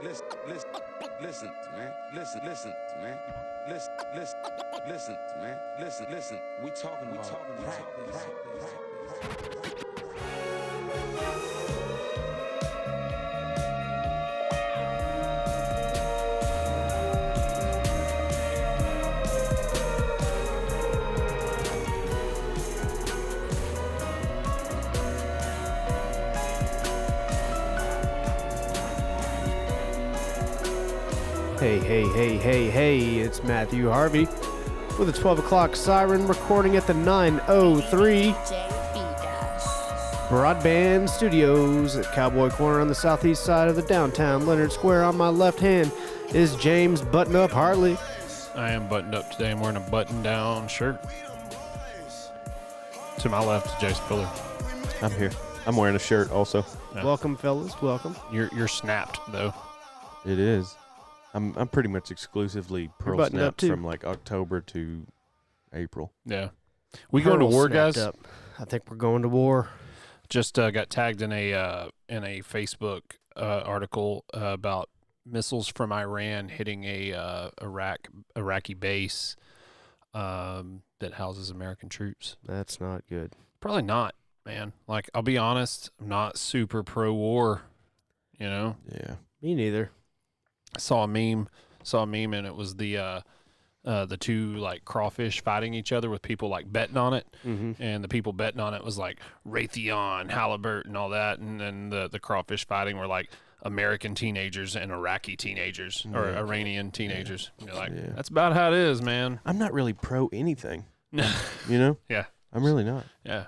Listen, man. Listen, man. Listen, man. Listen. We talking practice. Hey, it's Matthew Harvey with a 12 o'clock siren recording at the 903 Broadband Studios at Cowboy Corner on the southeast side of the downtown Leonard Square. On my left hand is James Button-Up Hartley. I am buttoned up today. I'm wearing a button-down shirt. To my left is Jason Fuller. I'm here. I'm wearing a shirt also. Yeah. Welcome, fellas. Welcome. You're snapped, though. It is. I'm pretty much exclusively pearl buttoned up, snapped too. from like October to April. Yeah. We going to war, guys? Up. I think we're going to war. Just got tagged in a Facebook article about missiles from Iran hitting a Iraqi base that houses American troops. That's not good. Probably not, man. Like, I'll be honest, I'm not super pro-war, you know? Yeah. Me neither. I saw a meme, and it was the two like crawfish fighting each other with people like betting on it, and the people betting on it was like Raytheon, Halibut, and all that, and then the crawfish fighting were like American teenagers and Iraqi teenagers or Iranian teenagers. Yeah. You're like, that's about how it is, man. I'm not really pro anything. You know? Yeah. I'm really not. Yeah.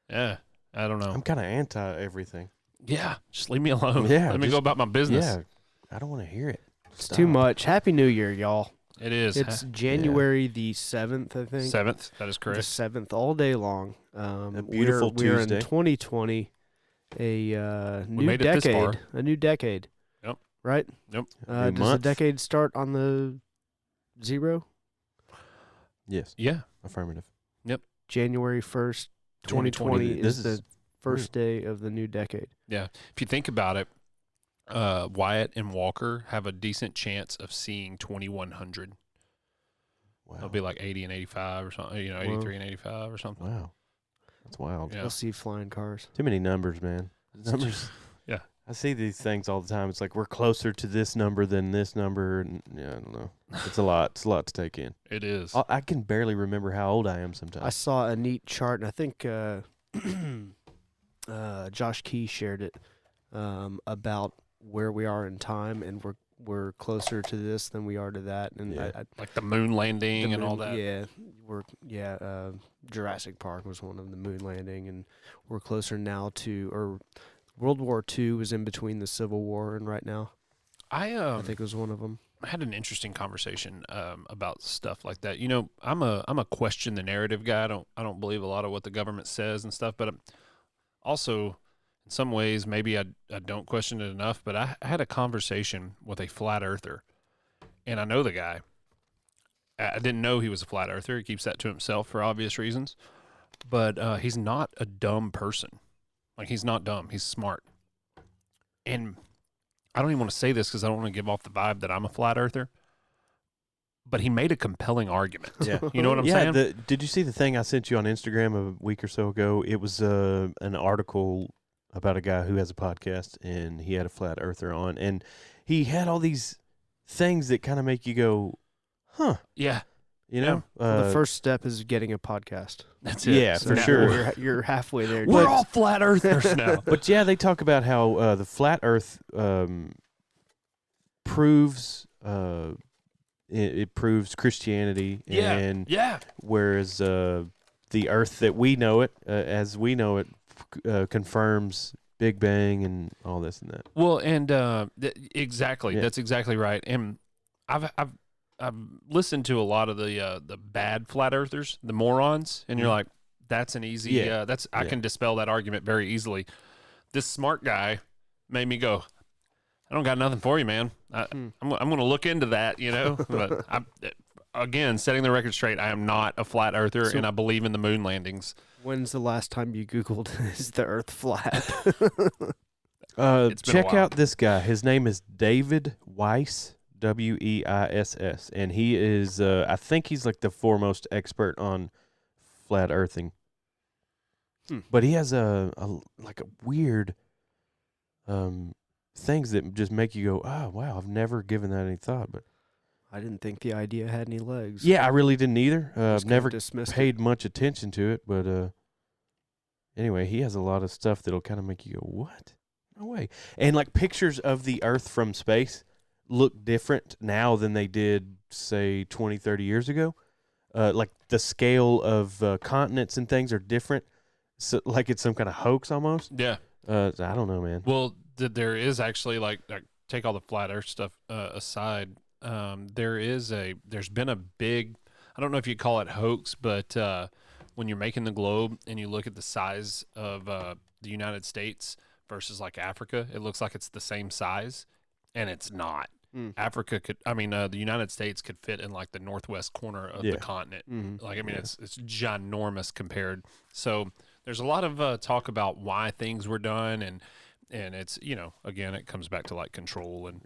I don't know. I'm kind of anti everything. Yeah. Just leave me alone. Yeah. Let me go about my business. Yeah. I don't want to hear it. It's too much. Happy New Year, y'all. It is. It's January the 7th, I think. 7th. That is correct. The 7th, all day long. A beautiful we're Tuesday. in 2020, a new made it this decade. far. A new decade. Yep. Right? Yep. Does the decade start on the 0? Yes. Yeah. Affirmative. January 1st, 2020 This is the first day of the new decade. Yeah. If you think about it, Wyatt and Walker have a decent chance of seeing 2100. Wow. It'll be like 80 and 85 or something, 83 and 85 or something. Wow. That's wild. Yeah. We'll see flying cars. Too many numbers, man. Numbers. Yeah. I see these things all the time. It's like we're closer to this number than this number. And yeah, I don't know. It's a lot. It's a lot to take in. It is. I can barely remember how old I am sometimes. I saw a neat chart, and I think Josh Key shared it about where we are in time, and we're closer to this than we are to that. And Yeah. Like the moon landing and all that. Yeah, Jurassic Park was one of the moon landing, and we're closer now to, or World War II was in between the Civil War and right now. I think it was one of them. I had an interesting conversation about stuff like that. You know, I'm a question the narrative guy. I don't believe a lot of what the government says and stuff, but I'm also in some ways maybe I don't question it enough. But I had a conversation with a flat earther, and I know the guy. I didn't know he was a flat earther. He keeps that to himself for obvious reasons, but he's not a dumb person. Like, he's not dumb. He's smart. And I don't even want to say this because I don't want to give off the vibe that I'm a flat earther, but he made a compelling argument. Yeah. You know what I'm saying? Did you see the thing I sent you on Instagram a week or so ago? It was an article about a guy who has a podcast, and he had a flat earther on, and he had all these things that kind of make you go, huh. Yeah. You know? The first step is getting a podcast. That's it. Yeah, So for now sure. You're halfway there. We're all flat earthers now. But yeah, they talk about how the flat Earth proves it proves Christianity, and whereas the Earth that we know it, as we know it, confirms Big Bang and all this and that. Well, and exactly, Yeah. that's exactly right. And I've listened to a lot of the bad flat earthers, the morons, and you're like, that's an easy. I can dispel that argument very easily. This smart guy made me go, I don't got nothing for you, man. I'm going to look into that, you know. But again, setting the record straight, I am not a flat earther, and I believe in the moon landings. When's the last time you Googled, is the Earth flat? It's been a Check while. out this guy. His name is David Weiss, Weiss, and he is. I think he's like the foremost expert on flat earthing. But he has a weird things that just make you go, oh wow, I've never given that any thought. But I didn't think the idea had any legs. yeah, I really didn't either. I've Just never dismissed paid much attention to it, but anyway, he has a lot of stuff that'll kind of make you go, what? No way. And like pictures of the Earth from space look different now than they did, say, 20, 30 years ago. Like the scale of continents and things are different. So like it's some kind of hoax almost. Yeah. I don't know, man. Well, there is actually like take all the flat Earth stuff aside. There's been a big, I don't know if you call it hoax, but when you're making the globe and you look at the size of the United States versus like Africa, it looks like it's the same size, and it's not. Africa the United States could fit in like the northwest corner of the continent. Like, I mean, it's ginormous compared. So there's a lot of talk about why things were done, and it's, again, it comes back to like control and,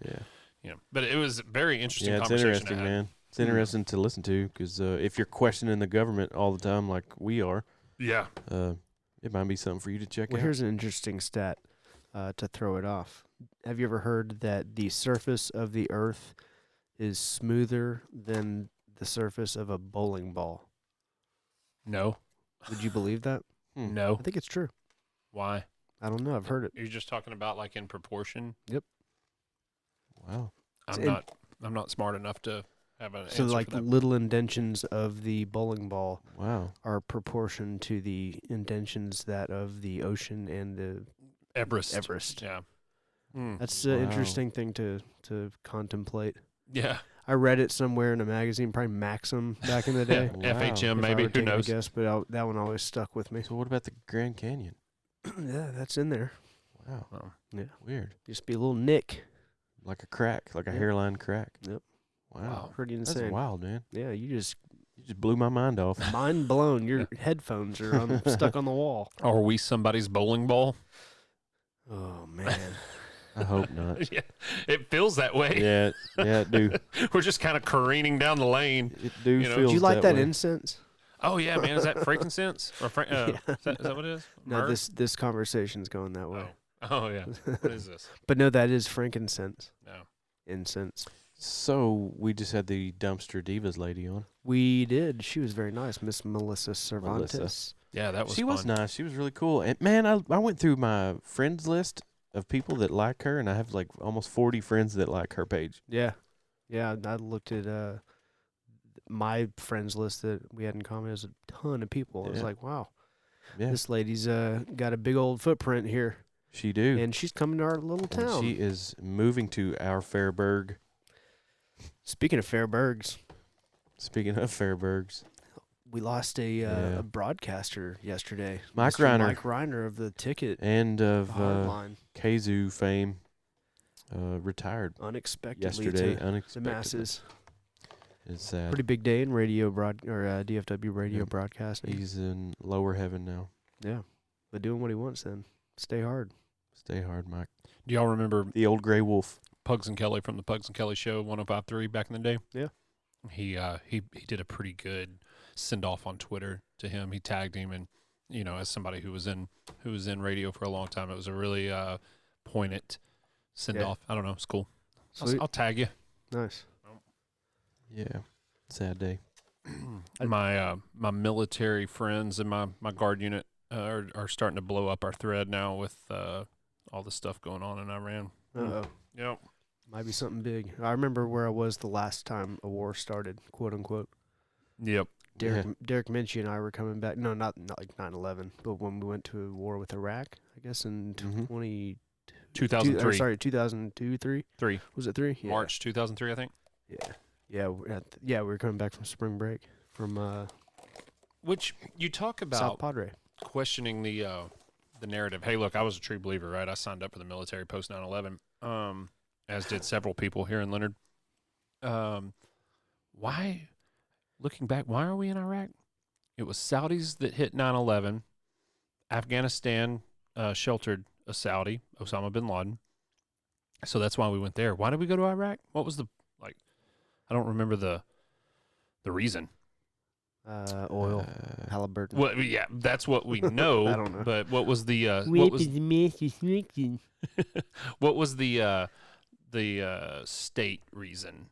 but it was a very interesting It's conversation. interesting, man. It's interesting to listen to because if you're questioning the government all the time like we are, it might be something for you to check Well, out. here's an interesting stat to throw it off. Have you ever heard that the surface of the Earth is smoother than the surface of a bowling ball? No. Would you believe that? No. I think it's true. Why? I don't know. I've heard it. You're just talking about like in proportion? Yep. Wow. I'm not smart enough to have an So answer like for that. little indentions of the bowling ball Wow. are proportion to the indentions that of the ocean and the Everest. Yeah. That's an Wow. interesting thing to contemplate. Yeah. I read it somewhere in a magazine, probably Maxim back in the day. Wow. FHM, If I maybe. were Who taking a knows? guess, but that one always stuck with me. So what about the Grand Canyon? Yeah, that's in there. Wow. Oh. Yeah. Weird. Just be a little nick. Like a crack, like a Yep. hairline crack. Yep. Wow. Pretty That's insane. wild, man. Yeah, you just You just blew my mind off. mind blown. Your headphones are stuck on the wall. Are we somebody's bowling ball? Oh man. I hope not. Yeah. It feels that way. Yeah, it do. We're just kind of careening down the lane. It do You know, feels Do you like that way. incense? Oh, yeah, man. Is that frankincense? Or Yeah. is that what it is? No, Myrrh? this conversation's going that way. Oh, yeah. What is this? But no, that is frankincense. No. Incense. So we just had the Dumpster Divas lady on. We did. She was very nice, Miss Melissa Cervantes. Yeah, that was She fun. was nice. She was really cool. And man, I went through my friends list of people that like her, and I have like almost 40 friends that like her page. Yeah. Yeah, I looked at my friends list that we had in common. There's a ton of people. I was Yeah. like, wow, Yeah, this lady's got a big old footprint here. she do. And she's coming to our little And town. she is moving to our Fairburg. Speaking of Fairburgs, Speaking of Fairburgs, we lost Yeah. a broadcaster yesterday. Mike Mr. Rhyner. Mike Rhyner of the Ticket and of Hardline. Kazoo fame, retired Unexpectedly yesterday. to the Unexpectedly. masses. It's sad. Pretty big day in radio DFW radio Yeah. broadcasting. He's in lower heaven now. Yeah. But doing what he wants then. Stay hard. Stay hard, Mike. Do y'all remember The old gray wolf. Pugs and Kelly from the Pugs and Kelly show, 105.3 back in the day? Yeah. He did a pretty good send off on Twitter to him. He tagged him, and as somebody who was in radio for a long time, it was a really poignant send off. I don't know, it's cool. Sweet. I'll tag you. Nice. Yeah. Sad day. My military friends and my guard unit are starting to blow up our thread now with all the stuff going on in Iran. Uh-oh. Yep. Might be something big. I remember where I was the last time a war started, quote unquote. Yep. Derek Minchie and I were coming back. No, not like 9/11, but when we went to war with Iraq, I guess in 2003. 2002, 3? 3. Was it 3? Yeah. March 2003, I think. Yeah. We were coming back from spring break from Which you talk South about Padre. questioning the narrative. Hey, look, I was a true believer, right? I signed up for the military post 9/11, as did several people here in Leonard. Why, looking back, why are we in Iraq? It was Saudis that hit 9/11. Afghanistan sheltered a Saudi, Osama bin Laden. So that's why we went there. Why did we go to Iraq? What was I don't remember the reason. Oil, Halliburton. Well, yeah, that's what we know. I don't know. But what was the what was the state reason?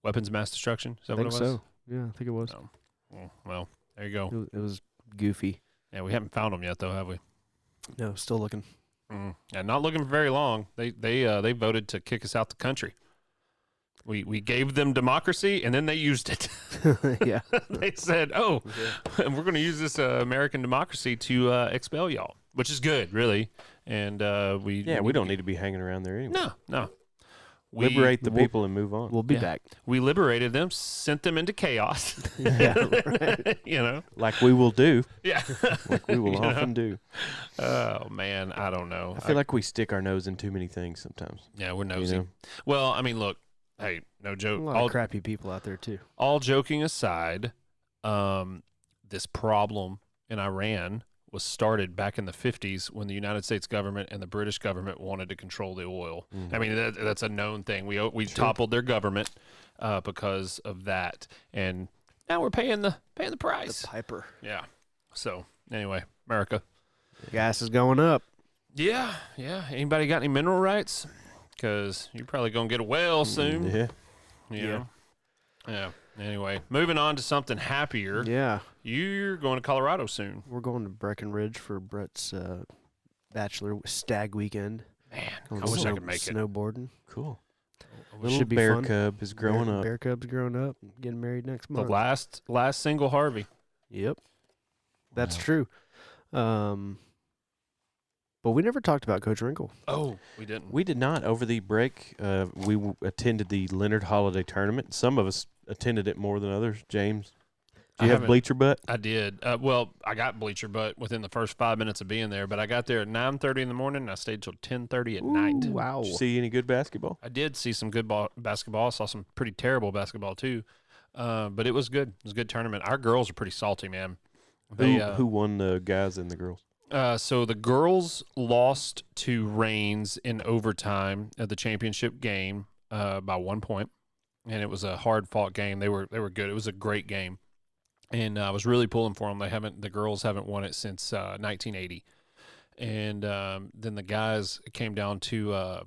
Weapons of mass destruction? Is that I think what it was? so. Yeah, I think it was. Oh, well, there you go. It was goofy. Yeah, we haven't found them yet, though, have we? No, still looking. And not looking for very long. They voted to kick us out the country. We gave them democracy, and then they used it. Yeah. They said, "Oh, we're going to use this American democracy to expel y'all," which is good, really. And we don't need to be hanging around there anyway. No. Liberate the people and move on. We'll be back. We liberated them, sent them into chaos. Yeah, right. Like we will do. Yeah. Like we will often do. Oh, man, I don't know. I feel like we stick our nose in too many things sometimes. Yeah, we're nosy. Well, I mean, look, hey, no joke. A lot of crappy people out there, too. All joking aside, this problem in Iran was started back in the 50s when the United States government and the British government wanted to control the oil. I mean, that's a known thing. We toppled their government because of that, and now we're paying the price. The piper. Yeah. So anyway, America. Gas is going up. Yeah. Anybody got any mineral rights? Because you're probably gonna get a well soon. Yeah. You know? Yeah. Anyway, moving on to something happier. Yeah. You're going to Colorado soon. We're going to Breckenridge for Brett's bachelor stag weekend. Man, Going I wish I could make it. Snowboarding. Cool. Little Little be bear fun. cub is growing up. Bear cub's growing up, getting married next The month. last single Harvey. Yep, that's Wow. true. But we never talked about Coach Wrinkle. Oh, we didn't. We did not over the break. Attended the Leonard Holiday Tournament. Some of us attended it more than others. James, do you have bleacher butt? I did. Well, I got bleacher butt within the first 5 minutes of being there, but I got there at 9:30 in the morning and I stayed till 10:30 at night. Wow. Did you see any good basketball? I did see some good basketball. I saw some pretty terrible basketball too, but it was good. It was a good tournament. Our girls are pretty salty, man. Who won the guys and the girls? So the girls lost to Reigns in overtime at the championship game by 1 point, and it was a hard-fought game. They were good. It was a great game, and I was really pulling for them. The girls haven't won it since 1980, and then the guys came down to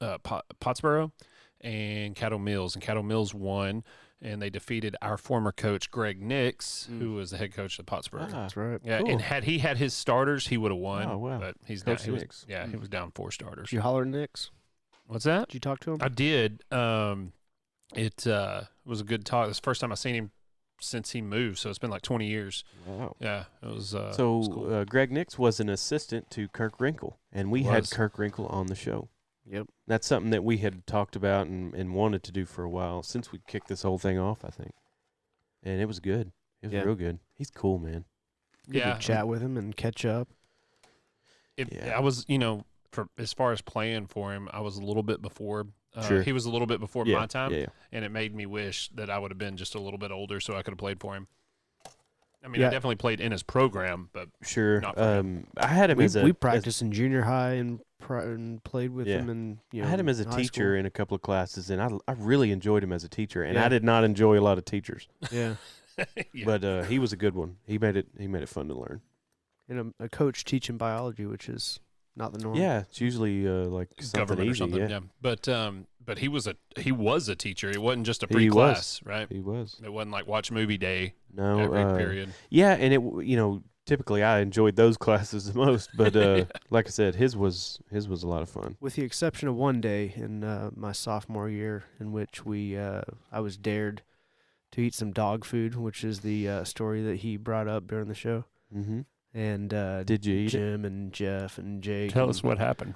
Pottsboro and Caddo Mills, and Caddo Mills won. And they defeated our former coach, Greg Nix, who was the head coach of Pottsboro. That's right. Yeah, Cool. and had he had his starters, he would have won. Oh, wow. But he's down. Coach He was, Nix. he was down 4 starters. Did you holler at Nix? What's that? Did you talk to him? I did. It was a good talk. It's the first time I've seen him since he moved, so it's been like 20 years. Wow. Yeah, it was. So it was cool. Greg Nix was an assistant to Kirk Wrinkle, and we had Kirk Wrinkle on the show. Yep. That's something that we had talked about and wanted to do for a while since we kicked this whole thing off, I think. And it was good. It was real good. He's cool, man. Good to chat with him and catch up. I was, for as far as playing for him, I was a little bit before. Sure. He was a little bit before my time, yeah. and it made me wish that I would have been just a little bit older so I could have played for him. I mean, Yeah. I definitely played in his program, but Sure. not for him. I had him We practiced in junior high and played with Yeah. him. And I had him as a high teacher school. in a couple of classes, and I really enjoyed him as a teacher. And Yeah. I did not enjoy a lot of teachers, Yeah. Yeah. but he was a good one. He made it fun to learn. And a coach teaching biology, which is not the norm. Yeah, it's usually like something government easy. or something. Yeah. But he was a teacher. It wasn't just a He free was. class, right? He was. It wasn't like watch movie day No, every period. Yeah, and it typically I enjoyed those classes the most, but like I said, his was a lot of fun. With the exception of one day in my sophomore year, in which I was dared to eat some dog food, which is the story that he brought up during the show. Mm-hmm. And Did you eat it? Jim and Jeff and Jake. Tell and, us what happened.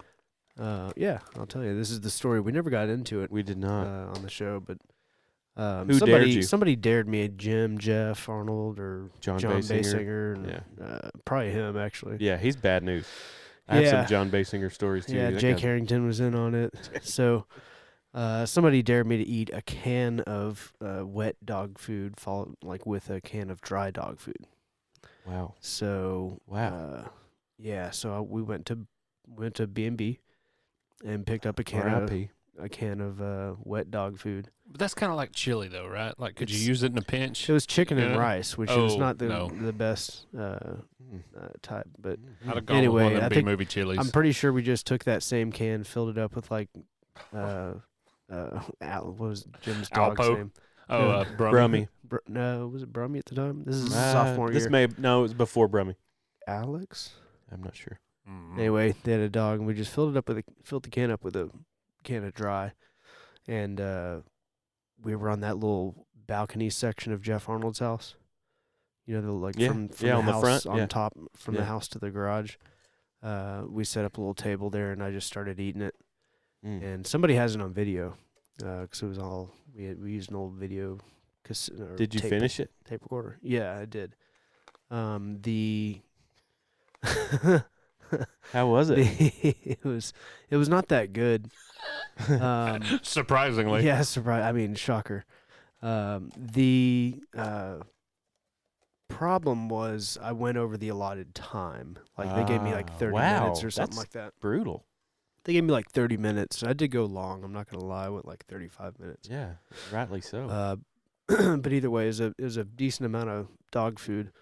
Yeah, I'll tell you. This is the story. We never got into it We did not. on the show, but Who dared you? somebody dared me. Jim, Jeff, Arnold, or John Basinger. And, Yeah. probably him, actually. Yeah, he's bad news. I have Yeah. some John Basinger stories too. Yeah, That Jake guy's- Harrington was in on it. So somebody dared me to eat a can of wet dog food, followed with a can of dry dog food. Wow. So Wow. yeah. So we went to went to B&B and picked up a can R.I.P. of wet dog food. But that's kind of like chili, though, right? Like, could you It's- use it in a pinch? It was chicken and Yeah. rice, which is Oh, not no. the best type. But I'd have gone Anyway, with one I of them think- B-movie chilies. I'm pretty sure we just took that same can, filled it up with like, what was Jim's dog's Alpo? name? Brummy. No, was it Brummy at the time? This is Uh, sophomore this year. no, it was before Brummy. Alex. I'm not sure. Mm. Anyway, they had a dog, and we just filled the can up with a can of dry, and we were on that little balcony section of Jeff Arnold's house. You know, from Yeah, the on the house front, on yeah. top from the Yeah. house to the garage. We set up a little table there, and I just started eating it. Mm. And somebody has it on video, because it was all we used an old video. Did you finish it? Tape recorder? Yeah, I did. The How was it? it was not that good. Surprisingly. Yeah, surprise. I mean, shocker. The problem was I went over the allotted time. Like they gave me like 30 minutes or something that's like that. Brutal. They gave me like 30 minutes. I did go long. I'm not gonna lie. I went like 35 minutes. Yeah, rightly so. But either way, it was a decent amount of dog food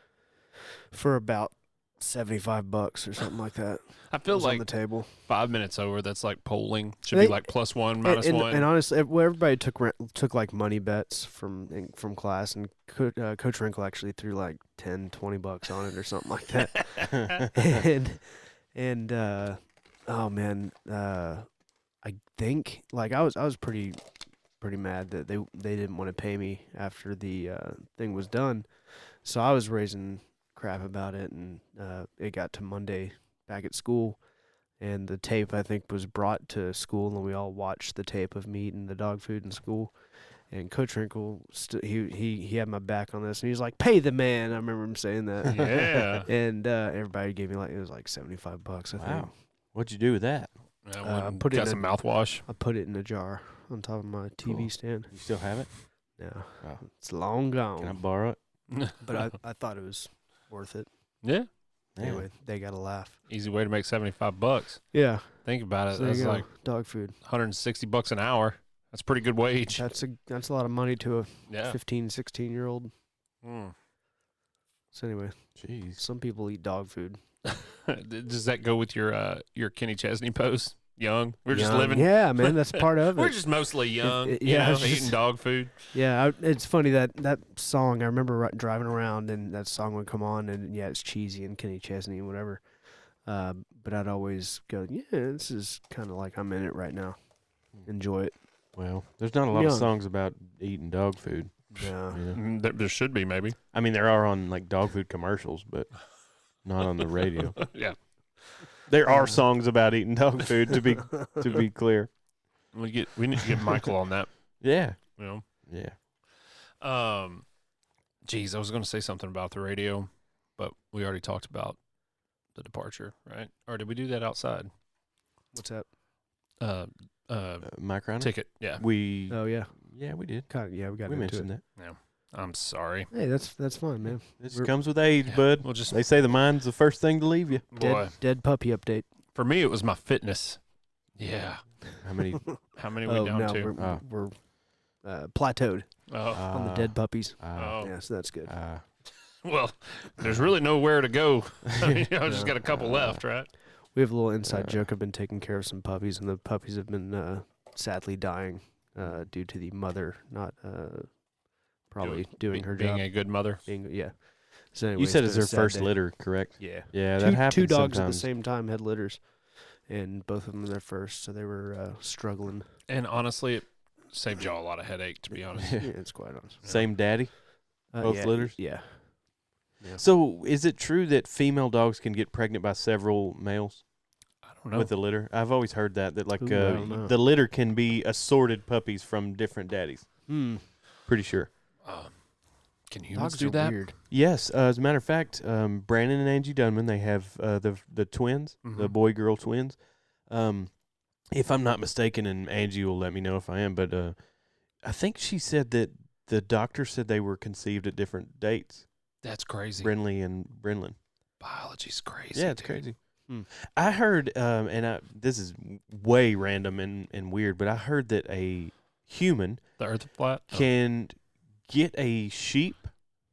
for about $75 or something like that. I It feel was on like the table. 5 minutes over, that's like polling. Should They- be like +1, -1. And honestly, everybody took like money bets from class, and Coach Wrinkle actually threw like $10-20 on it or something like that. and oh man, I think like I was pretty mad that they didn't want to pay me after the thing was done, so I was raising crap about it, and it got to Monday back at school. And the tape, I think, was brought to school, and we all watched the tape of me eating the dog food in school. And Coach Wrinkle, he had my back on this, and he was like, "Pay the man." I remember him saying that. Yeah. And everybody gave me it was like $75, I think. Wow. What'd you do with that? Put it got in some a- mouthwash. I put it in a jar on top of my TV Cool. stand. You still have it? Yeah, Oh. it's long gone. Can I borrow it? But I thought it was worth it. Yeah. Yeah. Anyway, they got a laugh. Easy way to make $75. Yeah, Think about it. so there That's you go. like Dog food. $160 an hour. That's a pretty good wage. That's a lot of money to a Yeah. 15, 16-year-old. Mm. So anyway, Jeez. some people eat dog food. Does that go with your Kenny Chesney post? Young. We're just Young. living. Yeah, man, that's part of it. We're just mostly young. yeah, it's eating just- dog food. Yeah, it's funny that song. I remember driving around and that song would come on, and yeah, it's cheesy and Kenny Chesney and whatever. But I'd always go, yeah, this is kind of like I'm in it right now. Enjoy it. Well, there's not a lot Young. of songs about eating dog food. Yeah. You know? There should be maybe. I mean, there are on like dog food commercials, but not on the radio. Yeah. There are songs about eating dog food, to be clear. We need to get Michael on that. Yeah. You know. Yeah. Geez, I was going to say something about the radio, but we already talked about the departure, right? Or did we do that outside? What's that? Mike Rhyner? Ticket. Yeah. We Oh yeah, we did. yeah, we got We into mentioned it. that. I'm sorry. Hey, that's fine, man. This We're- comes with age, bud. We'll just They say the mind's the first thing to leave you. boy. Dead puppy update. For me, it was my fitness. Yeah. How many? How many we down no, to? we're plateaued Oh, on the dead puppies. oh. Yeah, so that's good. Well, there's really nowhere to go. Just Yeah. got a couple left, right? We have a little inside joke. I've been taking care of some puppies, and the puppies have been sadly dying due to the mother not probably doing her Being job. a good mother. Yeah. So anyway, You said it's it's been their a sad first day. litter, correct? Yeah. Yeah, that happens Two dogs sometimes. at the same time had litters, and both of them their first, so they were struggling. And honestly, it saved y'all a lot of headache, to be honest. Yeah, it's quite honest. Same daddy. Both yeah, litters? Yeah. So, is it true that female dogs can get pregnant by several males I don't know. with the litter? I've always heard that like Ooh, I don't know. the litter can be assorted puppies from different daddies. Pretty sure. Can humans Dogs do are that? weird. Yes, as a matter of fact, Brandon and Angie Dunman, they have the twins, the Mhm. boy-girl twins. If I'm not mistaken, and Angie will let me know if I am, but I think she said that the doctor said they were conceived at different dates, That's crazy. Brinley and Brinlin. Biology's crazy. Yeah, it's dude. crazy. I heard, this is way random and weird, but I heard that a human The Earth is flat. can get a sheep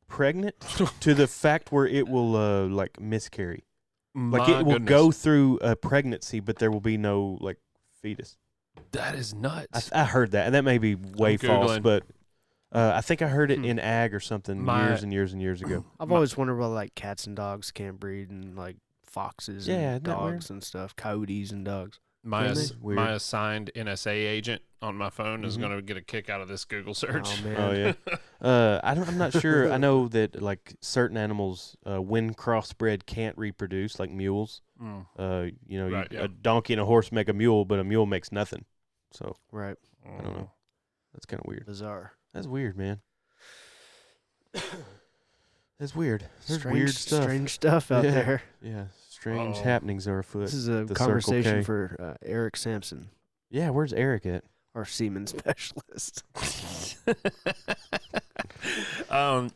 pregnant to the fact where it will like miscarry. Like it will go through a pregnancy, but there will be no like fetus. That is nuts. I heard that, and that may be way false, Googling. but I think I heard it in ag or something years and years and years ago. I've always wondered why like cats and dogs can't breed, and like foxes Yeah, and isn't that weird? dogs and stuff, coyotes and dogs. My Weird. my assigned NSA agent on my phone is going to get a kick out of this Google search. Oh man. Oh yeah. I'm not sure. I know that like certain animals, when crossbred, can't reproduce, like mules. Mm. Right, A donkey and a horse make a mule, but a mule makes nothing. So Right. I don't know. That's kind of weird. Bizarre. That's weird, man. That's weird. There's weird stuff. Strange stuff out Yeah. there. Yeah, strange Oh. happenings are afoot. This is a The Circle conversation K. for Eric Sampson, Yeah, where's Eric at? our semen specialist.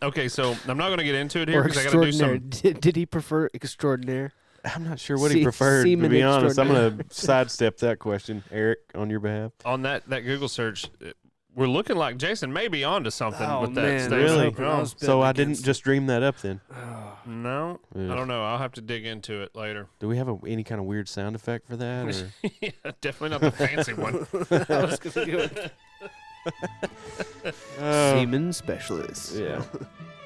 Okay, so I'm not going to get into it here Or because I got to do extraordinaire. some. Did he prefer extraordinaire? I'm not sure what he preferred, to semen be honest. I'm going to sidestep that question, Eric, on your behalf. On that Google search, we're looking like Jason may be onto something Oh, with that. man, stuff. Really? hoping I was So I betting didn't against- just dream that up then. No, Ugh. I don't know. I'll have to dig into it later. Do we have any kind of weird sound effect for that? Or? Yeah, definitely not the fancy one. I was gonna do it. Semen specialist. Yeah.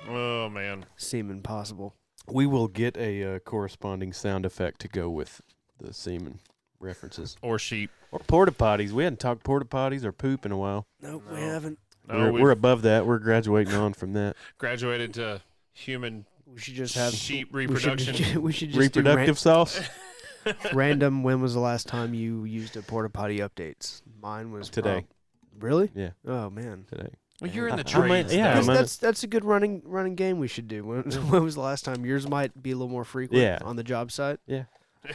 Oh man. Semen possible. We will get a corresponding sound effect to go with the semen references. Or sheep. Or porta potties. We hadn't talked porta potties or poop in a while. Nope, No. we haven't. No, we're above that. We're graduating on from that. graduated to human We should just have sheep we reproduction. should, we should just Reproductive sauce do random. When was the last time you used a porta potty updates? Mine was today. Really? Yeah, Oh man. today. Well, you're in the I might- trades. yeah, though. I might- That's a good running game we should do. When was the last time? Yours might be a little more frequent Yeah. on the job site. Yeah.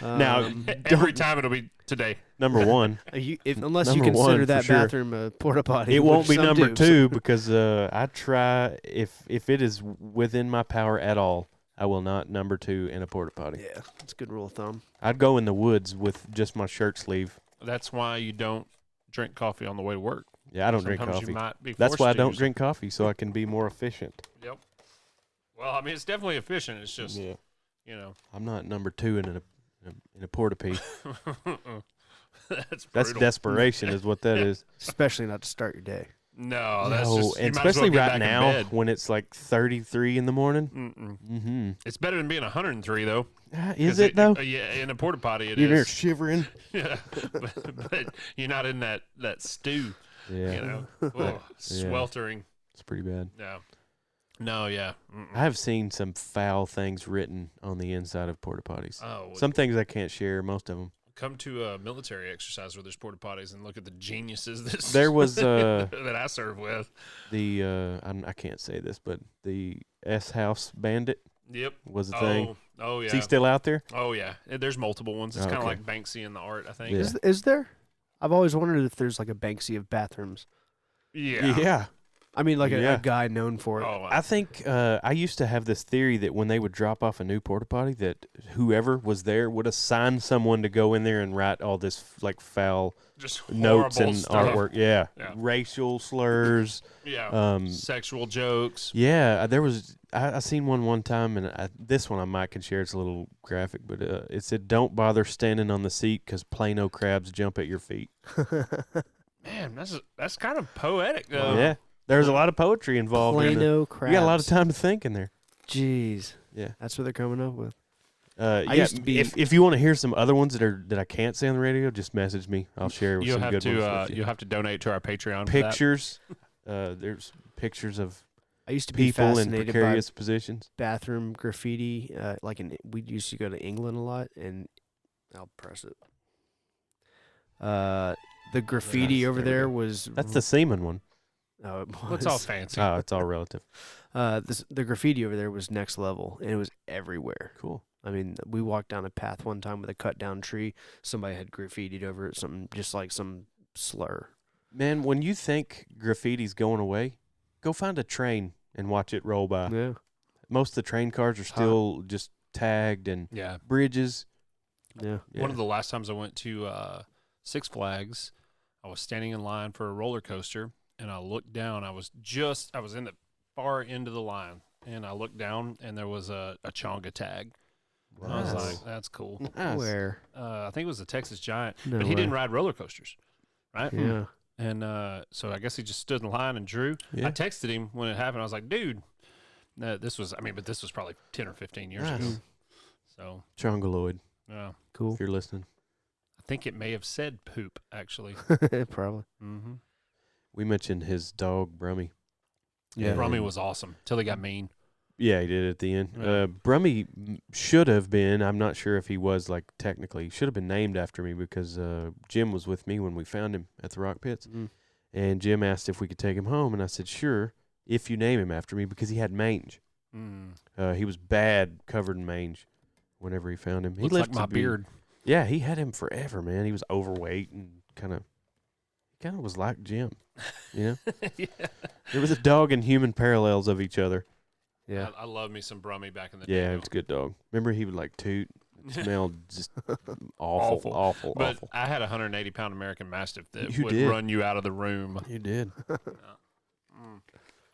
Now, Every time it'll be today. Number one, unless you Number one, consider for that sure. bathroom a porta potty. it won't which be some number do, two because I try if it is within my power at all, I will not number two in a porta potty. Yeah, that's a good rule of thumb. I'd go in the woods with just my shirt sleeve. That's why you don't drink coffee on the way to work. Yeah, I don't drink Sometimes coffee. You might be That's forced why I to don't use- drink coffee, so I can be more efficient. Yep. Well, I mean, it's definitely efficient. It's just, Yeah, you know. I'm not number two in a porta potty. That's That's brutal. desperation, is what that is. Especially not to start your day. No, that's No, just. You and might as well especially get right back in now bed. when it's like 33 in the morning. Mm-mm. Mm-hmm. It's better than being 103 though. Is 'Cause it though? Yeah, in a porta potty it You're there is. shivering. Yeah, but you're not in that stew. Yeah, You know, oh, sweltering. it's pretty bad. Yeah. No, yeah. Mm-mm. I have seen some foul things written on the inside of porta potties. Oh, Some things I can't share. Most of them. come to a military exercise where there's porta potties and look at the geniuses There was that I serve with. the I can't say this, but the S House Bandit Yep. was a thing. Oh yeah. Is he still out there? Oh yeah. There's multiple ones. It's Oh, kind of okay. like Banksy in the art, I think. Yeah. Is there? I've always wondered if there's like a Banksy of bathrooms. Yeah. I mean, like Yeah. a guy known for it. Oh, I think I used to have this theory that when they would drop off a new porta potty, that whoever was there would assign someone to go in there and write all this like foul just notes horrible and stuff. artwork. Yeah. Yeah. Racial slurs. Yeah. Sexual jokes. Yeah, there was. I seen one time, and this one I might can share. It's a little graphic, but it said, "Don't bother standing on the seat because Plano crabs jump at your feet." Man, that's kind of poetic though. Yeah, there's a lot of poetry involved. in Plano it. crabs. You got a lot of time to think in there. Jeez. Yeah. That's what they're coming up with. Yeah, used to be- if you want to hear some other ones that I can't say on the radio, just message me. I'll share You'll some have good ones. to with you. you'll have to donate to our Patreon. for that. Pictures. There's pictures of I used to be people in fascinated by precarious positions. bathroom graffiti. We used to go to England a lot, and I'll press it. The graffiti Yes, over there we there go. was. That's the semen one. Oh, it It's all was. fancy. Oh, it's all relative. The graffiti over there was next level, and it was everywhere. Cool. I mean, we walked down a path one time with a cut down tree. Somebody had graffitied over it, something just like some slur. Man, when you think graffiti's going away, go find a train and watch it roll by. Yeah. Most of the train cars are still just tagged, and Yeah. bridges. Yeah. One of the last times I went to Six Flags, I was standing in line for a roller coaster, and I looked down. I was in the far end of the line, and I looked down, and there was a Chonga tag. Nice. I was like, that's cool. Nice. Where? I think it was the Texas Giant, No but he didn't way. ride roller coasters, right? Yeah. And so I guess he just stood in line and drew. Yeah. I texted him when it happened. I was like, dude, but this was probably 10 or 15 years ago. Nice. So, Chongoloid, yeah. Cool. if you're listening. I think it may have said poop, actually. Probably. Mm-hmm. We mentioned his dog, Brummy. Yeah. Brummy was awesome till he got mean. Yeah, he did at the end. Yeah. Brummy should have been, I'm not sure if he was, like, technically, should have been named after me because Jim was with me when we found him at the Rock Pits. Mm. And Jim asked if we could take him home, and I said, sure, if you name him after me, because he had mange. Mm. He was bad, covered in mange whenever he found him. He Looks lived like my to be- beard. Yeah, he had him forever, man. He was overweight and kind of was like Jim, you know? Yeah. There was a dog and human parallels of each other. Yeah. I love me some Brummy back in the Yeah, day. it was a good dog. Remember he would, like, toot? It smelled just Awful. awful. But I had a 180-pound American Mastiff that You would did. run you out of the room. You did.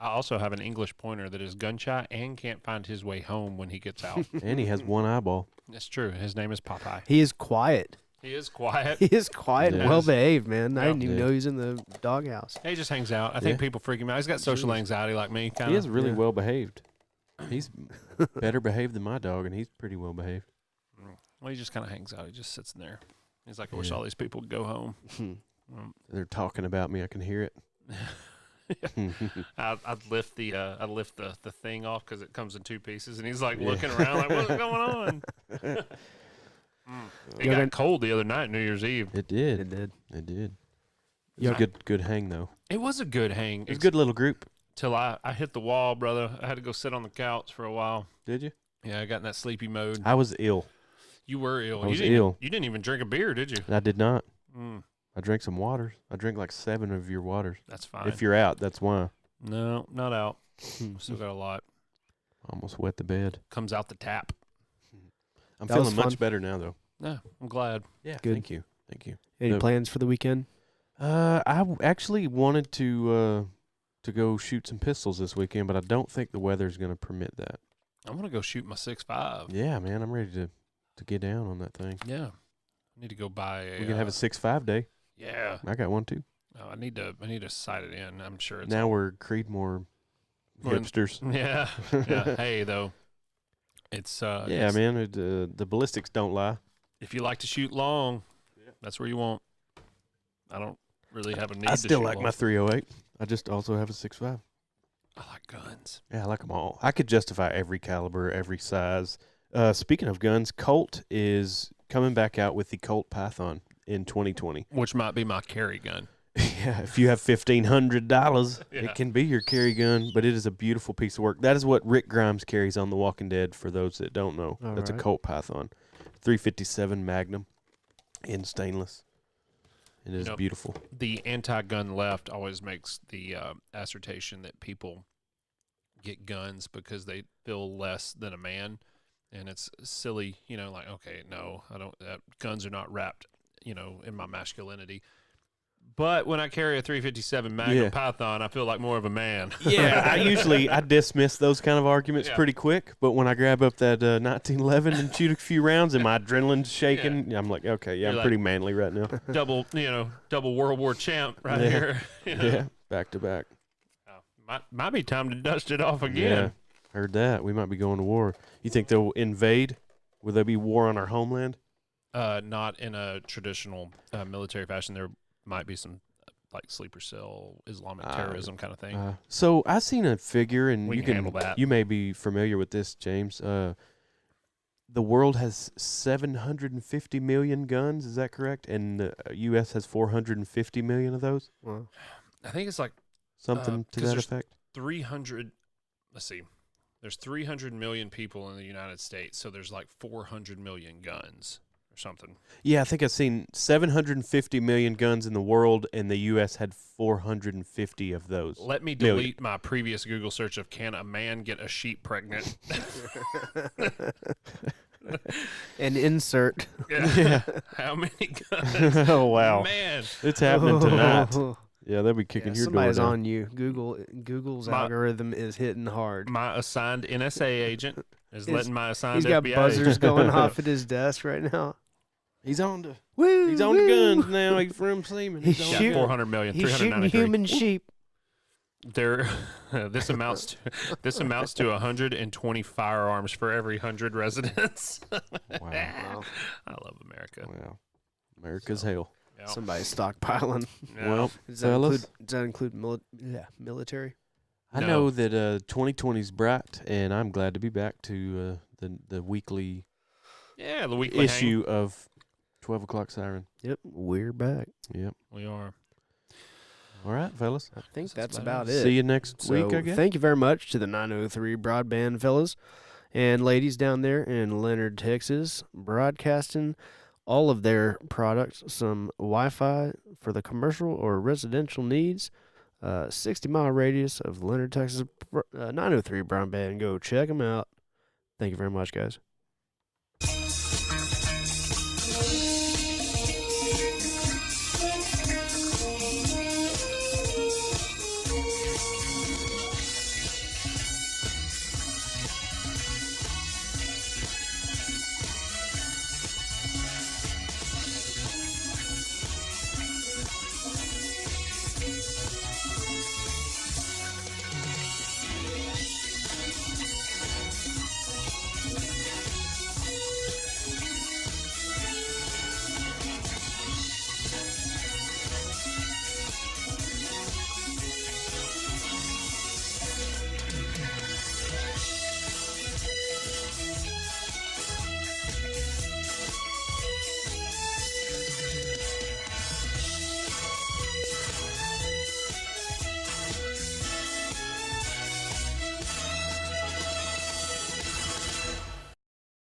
I also have an English pointer that is gun shy and can't find his way home when he gets out. And he has one eyeball. That's true. His name is Popeye. He is quiet. He is quiet. He is quiet Yeah. and well behaved, man. I Yeah. didn't even Yeah. know he was in the doghouse. He just hangs out. I think Yeah. people freak him out. He's got social Jeez. anxiety like me, kind He of. is really Yeah. well behaved. He's better behaved than my dog, and he's pretty well behaved. Well, he just kind of hangs out. He just sits in there. He's like, I wish Yeah. all these people would go home. Um, They're talking about me. I can hear it. I'd lift the thing off because it comes in two pieces, and he's like Yeah. looking around like, what's going on? It Y'all got got- cold the other night, New Year's Eve. It did. It did. It did. It Y'all was a good hang, though. It was a good hang. It was a good little group. Till I hit the wall, brother. I had to go sit on the couch for a while. Did you? Yeah, I got in that sleepy mode. I was ill. You were ill. I was you didn't, ill. You didn't even drink a beer, did you? I did not. Mm, I drank some waters. I drank like 7 of your waters. that's fine. If you're out, that's why. No, not out. Still got a lot. Almost wet the bed. Comes out the tap. I'm That was feeling much fun. better now, though. Yeah, I'm glad. Yeah. Good. Thank you. Thank you. Any No. plans for the weekend? Actually wanted to go shoot some pistols this weekend, but I don't think the weather's going to permit that. I want to go shoot my 6.5. Yeah, man, I'm ready to get down on that thing. Yeah. I need to go buy a. We're gonna have a 6.5 day. Yeah. I got one too. No, I need to sight it in. I'm sure it's Now we're Creedmoor We're in- hipsters. Yeah. Yeah. Hey, though, it's Yeah, it's- man, the ballistics don't lie. If you like to shoot long, that's where you want. I don't really have a need. I to still shoot like long. my 308. I just also have a 6.5. I like guns. Yeah, I like them all. I could justify every caliber, every size. Speaking of guns, Colt is coming back out with the Colt Python in 2020. Which might be my carry gun. Yeah, if you have $1,500, Yeah. it can be your carry gun, but it is a beautiful piece of work. That is what Rick Grimes carries on The Walking Dead, for those that don't know. All That's right. a Colt Python. 357 Magnum in stainless. It is Yep. beautiful. The anti-gun left always makes the assertion that people get guns because they feel less than a man, and it's silly. Like, okay, no, I don't. Guns are not wrapped, in my masculinity. But when I carry a 357 Magnum Yeah. Python, I feel like more of a man. Yeah, I dismiss those kind of arguments Yeah. pretty quick, but when I grab up that 1911 and shoot a few rounds and my adrenaline's shaking, I'm like, okay, yeah, You're I'm like- pretty manly right now. double World War champ right Yeah. here. Yeah, back to back. Might be time to dust it off Yeah, again. heard that. We might be going to war. You think they'll invade? Will there be war on our homeland? Not in a traditional military fashion. There might be some like sleeper cell Islamic terrorism kind of thing. So I seen a figure, and We you can handle that. You may be familiar with this, James. The world has 750 million guns. Is that correct? And the U.S. has 450 million of those. Wow. I think it's like Something to 'cause that there's effect. 300. Let's see. There's 300 million people in the United States, so there's like 400 million guns or something. Yeah, I think I've seen 750 million guns in the world, and the U.S. had 450 of those. Let me Million. delete my previous Google search of can a man get a sheep pregnant? And insert. Yeah. How many guns? Oh, wow. Man. It's happening tonight. Yeah, they'll be kicking your door somebody's down. on you. Google's algorithm is hitting hard. My assigned NSA agent is letting my assigned He's got FBI buzzers agent. going off at his desk right now. He's on the Woo, he's on the guns now. He's from Seaman. He's on Got shooting- 400 million, He's shooting 393. human sheep. There, this amounts to 120 firearms for every 100 residents. Wow. I love America. Wow. America's hell. Yeah. Somebody's stockpiling. Yeah. Well, Does that fellas, include military? I No. know that 2020's bright, and I'm glad to be back to the weekly Yeah, the weekly issue of 12 o'clock siren. Yep, we're back. Yep. hang. We are. All right, fellas. I think That's that's about about it. it. See you next week, So I guess. thank you very much to the 903 Broadband fellas and ladies down there in Leonard, Texas, broadcasting all of their products, some Wi-Fi for the commercial or residential needs. 60-mile radius of Leonard, Texas, 903 Broadband. Go check them out. Thank you very much, guys.